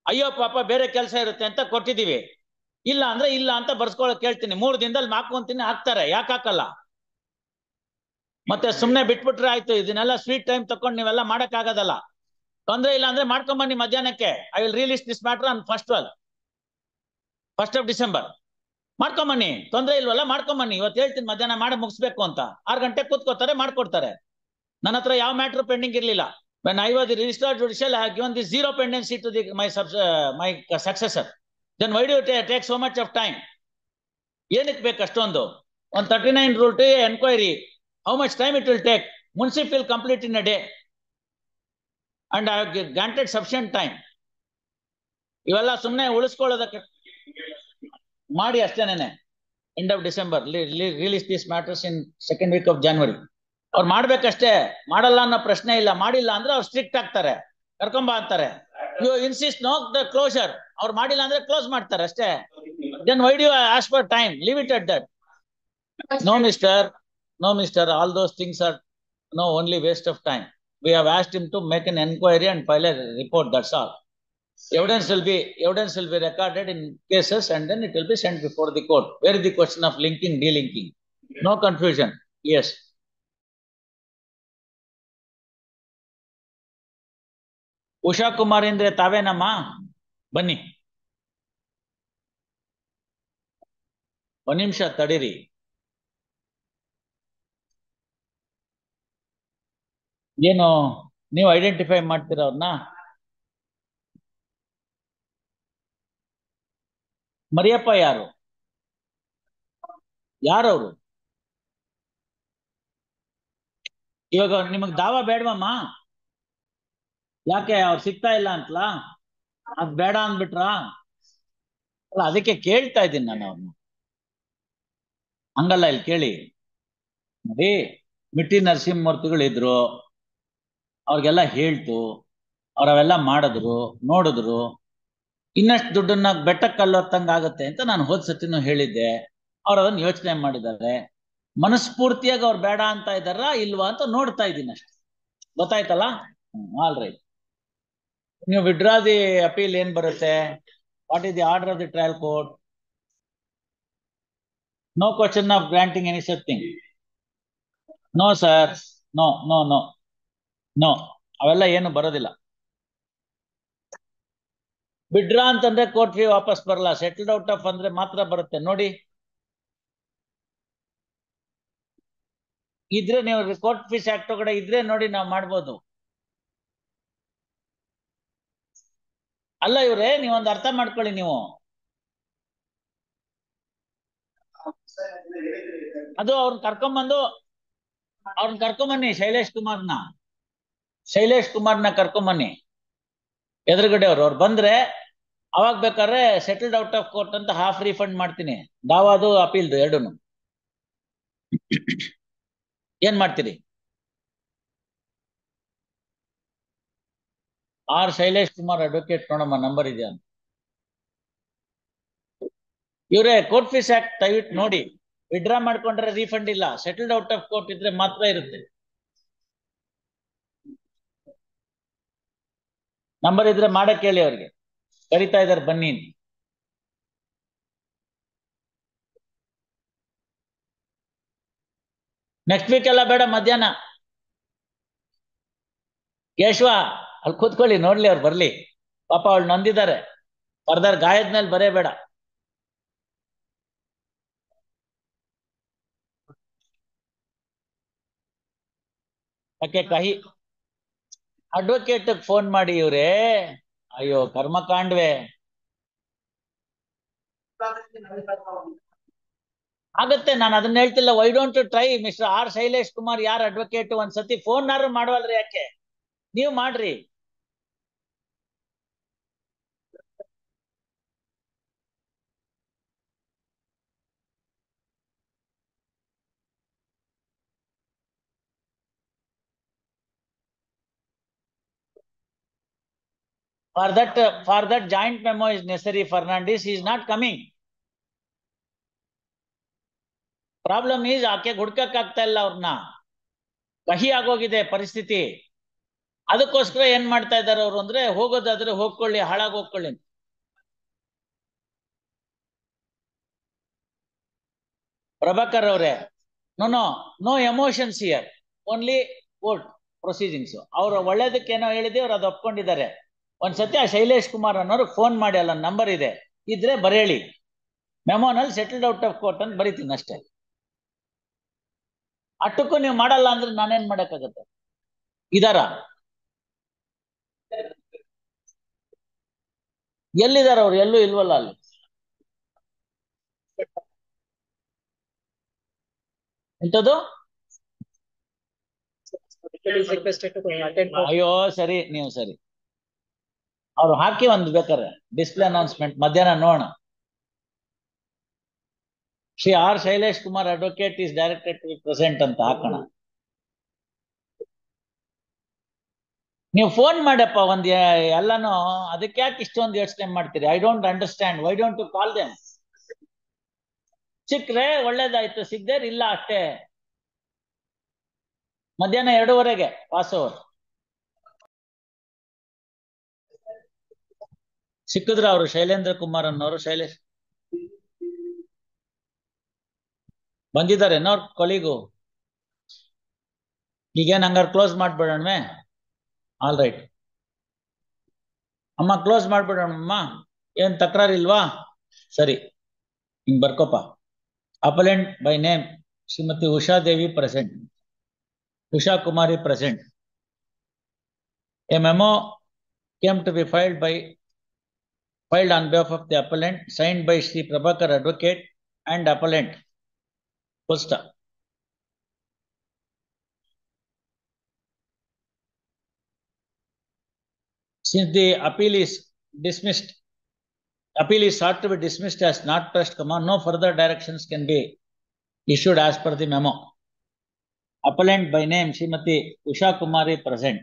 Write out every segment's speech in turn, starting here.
ಅಯ್ಯೋ ಪಾಪ ಬೇರೆ ಕೆಲಸ ಇರುತ್ತೆ ಅಂತ ಕೊಟ್ಟಿದೀವಿ. ಇಲ್ಲ ಅಂದ್ರೆ ಇಲ್ಲ ಅಂತ ಬರ್ಸ್ಕೊಳಕ್ ಕೇಳ್ತೀನಿ. 3 ದಿನದಲ್ಲಿ ಹಾಕೊಂತೀನಿ, ಹಾಕ್ತಾರೆ. ಯಾಕೆ ಹಾಕಲ್ಲ? ಮತ್ತೆ ಸುಮ್ನೆ ಬಿಟ್ಬಿಟ್ರೆ ಆಯ್ತು. ಇದನ್ನೆಲ್ಲ ಸ್ವೀಟ್ ಟೈಮ್ ತಕೊಂಡು ನೀವೆಲ್ಲ ಮಾಡಕ್ ಆಗೋದಲ್ಲ. ತೊಂದ್ರೆ ಇಲ್ಲ ಅಂದ್ರೆ ಮಾಡ್ಕೊಂಬನ್ನಿ ಮಧ್ಯಾಹ್ನಕ್ಕೆ. I will release this matter on first of December. ಮಾಡ್ಕೊಂಬನ್ನಿ, ತೊಂದ್ರೆ ಇಲ್ವಲ್ಲ, ಮಾಡ್ಕೊಂಬನ್ನಿ. ಇವತ್ತು ಹೇಳ್ತೀನಿ ಮಧ್ಯಾಹ್ನ ಮಾಡಿ ಮುಗಿಸ್ಬೇಕು ಅಂತ. 6 ಗಂಟೆ ಕೂತ್ಕೋತಾರೆ, ಮಾಡ್ಕೊಡ್ತಾರೆ. ನನ್ನ ಹತ್ರ ಯಾವ ಮ್ಯಾಟರ್ ಪೆಂಡಿಂಗ್ ಇರ್ಲಿಲ್ಲ. When I was the registrar judicial, I have given this zero pendency to my successor. Then why do you take so much of time? ಏನಕ್ಕೆ ಬೇಕು ಅಷ್ಟೊಂದು? On 39 rule to enquiry, how much time it will take? Munsif will complete in a day, and I have granted sufficient time. ಇವೆಲ್ಲ ಸುಮ್ಮನೆ ಉಳಿಸ್ಕೊಳ್ಳೋದಕ್ಕೆ ಮಾಡಿ ಅಷ್ಟೇನೆ. End of December, release these matters in second week of January. ಅವ್ರು ಮಾಡ್ಬೇಕಷ್ಟೇ, ಮಾಡಲ್ಲ ಅನ್ನೋ ಪ್ರಶ್ನೆ ಇಲ್ಲ. ಮಾಡಿಲ್ಲ ಅಂದ್ರೆ ಅವ್ರು ಸ್ಟ್ರಿಕ್ಟ್ ಆಗ್ತಾರೆ, ಕರ್ಕೊಂಬ ಅಂತಾರೆ. You insist no the closure. ಅವ್ರು ಮಾಡಿಲ್ಲ ಅಂದ್ರೆ ಕ್ಲೋಸ್ ಮಾಡ್ತಾರೆ ಅಷ್ಟೇ. Then why do you ask for time? Leave it at that. No mister, all those things are only waste of time. We have asked him to make an enquiry and file a report, that's all. Evidence will be recorded in cases, and then it will be sent before the court. Where is the question of linking, delinking? No confusion. Yes. Usha Kumar ಅಂದ್ರೆ ತಾವೇನಮ್ಮ? ಬನ್ನಿ, ಒಂದ್ ನಿಮಿಷ ತಡೀರಿ. ಏನು ನೀವು identify ಮಾಡ್ತೀರ ಅವ್ರನ್ನ? ಮರಿಯಪ್ಪ ಯಾರು? ಯಾರವ್ರು? ಇವಾಗ ನಿಮಗ್ ದಾವ ಬೇಡವಮ್ಮ? ಯಾಕೆ ಅವ್ರು ಸಿಗ್ತಾ ಇಲ್ಲ ಅಂತಲಾ? ಅದ್ ಬೇಡ ಅಂದ್ಬಿಟ್ರಾ? ಅಲ್ಲ, ಅದಕ್ಕೆ ಕೇಳ್ತಾ ಇದ್ದೀನಿ ನಾನು ಅವ್ರನ್ನ. ಹಂಗಲ್ಲ, ಇಲ್ಲಿ ಕೇಳಿ ನೋಡಿ. ಮಿಟ್ಟಿ ನರಸಿಂಹಮೂರ್ತಿಗಳು ಇದ್ರು, ಅವ್ರಿಗೆಲ್ಲ ಹೇಳ್ತು, ಅವ್ರವೆಲ್ಲ ಮಾಡಿದ್ರು, ನೋಡಿದ್ರು. ಇನ್ನಷ್ಟು ದುಡ್ಡನ್ನ ಬೆಟ್ಟಕ್ಕೆ ಕಲ್ಲೊತ್ತಂಗ ಆಗುತ್ತೆ ಅಂತ ನಾನು ಹೋದ್ ಸತಿನೂ ಹೇಳಿದ್ದೆ. ಅವ್ರು ಅದನ್ನ ಯೋಚನೆ ಮಾಡಿದ್ದಾರೆ. ಮನಸ್ಫೂರ್ತಿಯಾಗಿ ಅವ್ರು ಬೇಡ ಅಂತ ಇದ್ದಾರ ಇಲ್ವಾ ಅಂತ ನೋಡ್ತಾ ಇದ್ದೀನಿ ಅಷ್ಟೆ. ಗೊತ್ತಾಯ್ತಲ್ಲ? All right. ನೀವು ವಿಡ್ರಾ ದಿ ಅಪೀಲ್ ಏನ್ ಬರುತ್ತೆ? What is the order of the trial court? No question of granting any such thing. No sir, no no no no, ಅವೆಲ್ಲ ಏನು ಬರೋದಿಲ್ಲ. ವಿಡ್ರಾ ಅಂತಂದ್ರೆ ಕೋರ್ಟ್ ಫೀ ವಾಪಸ್ ಬರಲ್ಲ. ಸೆಟಲ್ಡ್ ಔಟ್ ಆಫ್ ಅಂದ್ರೆ ಮಾತ್ರ ಬರುತ್ತೆ. ನೋಡಿ, ಇದ್ರೆ ನೀವು ಕೋರ್ಟ್ ಫೀಸ್ ಆಕ್ಟ್ ಒಳಗಡೆ ಇದ್ರೆ ನೋಡಿ, ನಾವು ಮಾಡ್ಬೋದು. ಅಲ್ಲ ಇವ್ರೆ, ನೀವೊಂದು ಅರ್ಥ ಮಾಡ್ಕೊಳ್ಳಿ. ನೀವು ಅದು ಅವ್ರನ್ನ ಕರ್ಕೊಂಬನ್ನಿ. ಶೈಲೇಶ್ ಕುಮಾರ್ನ ಕರ್ಕೊಂಬನ್ನಿ ಎದುರುಗಡೆ. ಅವ್ರು ಬಂದ್ರೆ ಅವಾಗ ಬೇಕಾದ್ರೆ ಸೆಟಲ್ಡ್ ಔಟ್ ಆಫ್ ಕೋರ್ಟ್ ಅಂತ ಹಾಫ್ ರೀಫಂಡ್ ಮಾಡ್ತೀನಿ. ದಾವಾದು ಅಪೀಲ್ದು ಎರಡೂನು. ಏನ್ ಮಾಡ್ತೀರಿ? ಆರ್ ಶೈಲೇಶ್ ಕುಮಾರ್ ಅಡ್ವೊಕೇಟ್, ನೋಡಮ್ಮ ನಂಬರ್ ಇದೆಯಾ? ಇವ್ರೆ, ಕೋರ್ಟ್ ಫೀಸ್ ಆಕ್ಟ್ ದಯವಿಟ್ಟು ನೋಡಿ. ವಿಡ್ರಾ ಮಾಡ್ಕೊಂಡ್ರೆ ರೀಫಂಡ್ ಇಲ್ಲ. ಸೆಟಲ್ಡ್ ಔಟ್ ಆಫ್ ಕೋರ್ಟ್ ಇದ್ರೆ ಮಾತ್ರ ಇರುತ್ತೆ. ನಂಬರ್ ಇದ್ರೆ ಮಾಡಕ್ ಹೇಳಿ ಅವ್ರಿಗೆ. ಕರಿತಾ ಇದಾರೆ, ಬನ್ನಿ. ನೆಕ್ಸ್ಟ್ ವೀಕ್ ಎಲ್ಲ ಬೇಡ, ಮಧ್ಯಾಹ್ನ. ಕೇಶವ ಅಲ್ಲಿ ಕೂತ್ಕೊಳ್ಳಿ, ನೋಡ್ಲಿ ಅವ್ರು ಬರ್ಲಿ. ಪಾಪ ಅವಳು ನೊಂದಿದ್ದಾರೆ. ಫರ್ದರ್ ಗಾಯದ ಮೇಲೆ ಬರೇ ಬೇಡ. ಯಾಕೆ ಕಹಿ ಅಡ್ವೊಕೇಟ್ ಫೋನ್ ಮಾಡಿ ಇವ್ರೆ. ಅಯ್ಯೋ ಕರ್ಮಕಾಂಡ್ವೆ. ಆಗತ್ತೆ, ನಾನು ಅದನ್ನ ಹೇಳ್ತಿಲ್ಲ. Why don't try mister R Shailesh Kumar, ಯಾರ್ ಅಡ್ವೊಕೇಟ್, ಒಂದ್ಸತಿ ಫೋನ್ ಮಾಡವಲ್ರಿ? ಯಾಕೆ ನೀವು ಮಾಡ್ರಿ. For that joint memo is necessary. Fernandez is not coming. Problem is ಆಕೆ ಹುಡ್ಕಕ್ ಆಗ್ತಾ ಇಲ್ಲ ಅವ್ರನ್ನ. ಕಹಿ ಆಗೋಗಿದೆ ಪರಿಸ್ಥಿತಿ. ಅದಕ್ಕೋಸ್ಕರ ಏನ್ ಮಾಡ್ತಾ ಇದ್ದಾರೆ ಅವರು ಅಂದ್ರೆ, ಹೋಗೋದಾದ್ರೆ ಹೋಗ್ಕೊಳ್ಳಿ, ಹಾಳಾಗಿ ಹೋಗ್ಕೊಳ್ಳಿ. ಪ್ರಭಾಕರ್ ಅವರೇ, no emotions here, only court proceedings. ಅವ್ರು ಒಳ್ಳೇದಕ್ಕೇನೋ ಹೇಳಿದೆ, ಅವ್ರು ಅದು ಒಪ್ಕೊಂಡಿದ್ದಾರೆ. ಒಂದ್ಸತಿ ಆ ಶೈಲೇಶ್ ಕುಮಾರ್ ಅನ್ನೋರು ಫೋನ್ ಮಾಡಿ, ಅಲ್ಲ ನಂಬರ್ ಇದೆ, ಇದ್ರೆ ಬರೇಳಿ, ಮೆಮೋನಲ್ಲಿ ಸೆಟಲ್ಡ್ ಔಟ್ ಆಫ್ ಕೋರ್ಟ್ ಅಂತ ಬರೀತೀನಿ ಅಷ್ಟೇ. ಅಷ್ಟಕ್ಕೂ ನೀವು ಮಾಡಲ್ಲ ಅಂದ್ರೆ ನಾನೇನ್ ಮಾಡಕ್ಕಾಗತ್ತೆ? ಇದಾರ? ಎಲ್ಲಿದಾರ ಅವ್ರು? ಎಲ್ಲೂ ಇಲ್ವಲ್ಲ ಅಲ್ಲಿ. ಎಂತದು? ಅಯ್ಯೋ ಸರಿ, ನೀವು ಸರಿ, ಅವ್ರು ಹಾಕಿ ಒಂದು ಬೇಕಾರೆ ಡಿಸ್ಪ್ಲೇ ಅನೌನ್ಸ್ಮೆಂಟ್ ಮಧ್ಯಾಹ್ನ ನೋಡೋಣ. Shri R Shailesh Kumar advocate is directed to be present ಅಂತ ಹಾಕೋಣ. ನೀವು ಫೋನ್ ಮಾಡಪ್ಪ ಒಂದ್ ಎಲ್ಲಾನು. ಅದಕ್ಕೆ ಯಾಕೆ ಇಷ್ಟೊಂದು ಯೋಚನೆ ಮಾಡ್ತೀರಿ? I don't understand. Why don't you call them? ಸಿಕ್ಕ್ರೆ ಒಳ್ಳೇದಾಯ್ತು, ಸಿಗ್ದೇರ್ ಇಲ್ಲ ಅಷ್ಟೇ. ಮಧ್ಯಾಹ್ನ 2:30ಗೆ ಪಾಸ್ ಓವರ್. ಸಿಕ್ಕಿದ್ರ ಅವರು ಶೈಲೇಂದ್ರ ಕುಮಾರ್ ಅನ್ನೋರು? ಶೈಲೇಶ್ ಬಂದಿದ್ದಾರೆ ಅವ್ರ ಕೊಲಿಗು. ಈಗೇನ್ ಹಂಗಾರೆ ಕ್ಲೋಸ್ ಮಾಡ್ಬಿಡೋಣವೇ? ಆಲ್ ರೈಟ್ ಅಮ್ಮ, ಕ್ಲೋಸ್ ಮಾಡ್ಬಿಡೋಣಮ್ಮ. ಏನ್ ತಕರಾರಿಲ್ವಾ? ಸರಿ, ಹಿಂಗ್ ಬರ್ಕೋಪ. Appellant by name Shrimati Usha Devi present. Usha Kumari present. A memo came to be filed on behalf of the appellant, signed by Sri Prabhakar Advocate and appellant. Full stop. Since the appeal is sought to be dismissed as not pressed, no further directions can be issued as per the memo. Appellant by name Srimati Usha Kumari present.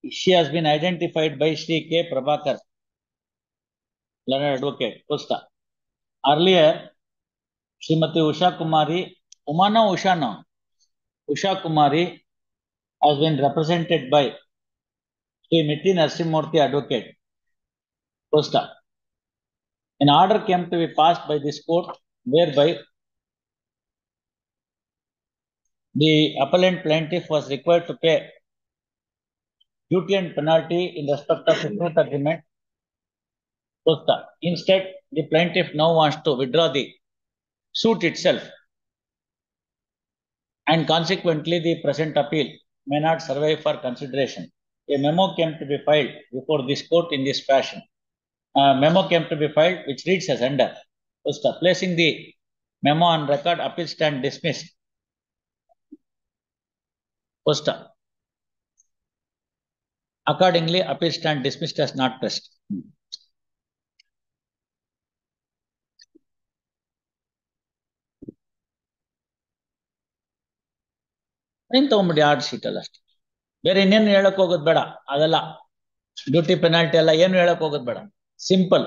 She has been identified by Sri K. Prabhakar, learned advocate. Full stop. Earlier, Srimati Usha Kumari, Usha Kumari has been represented by Sri Miti Narasimurthy advocate. Full stop. An order came to be passed by this court whereby the appellant plaintiff was required to pay duty and penalty in respect of the fruit agreement. Full stop. Instead, the plaintiff now wants to withdraw the suit itself, and consequently the present appeal may not survive for consideration. A memo came to be filed before this court in this fashion. Memo came to be filed which reads as under. Full stop. Placing the memo on record, appeal stand dismissed. Full stop. Accordingly, appeal stand dismissed as not pressed. ನೀನ್ ತಗೊಂಬಿಡಿ order sheet ಅಲ್ಲ ಅಷ್ಟೇ. ಬೇರೆ ಇನ್ನೇನು ಹೇಳಕ್ ಹೋಗೋದ್ ಬೇಡ. ಅದೆಲ್ಲ duty penalty ಎಲ್ಲ ಏನು ಹೇಳಕ್ ಹೋಗೋದ್ ಬೇಡ. ಸಿಂಪಲ್.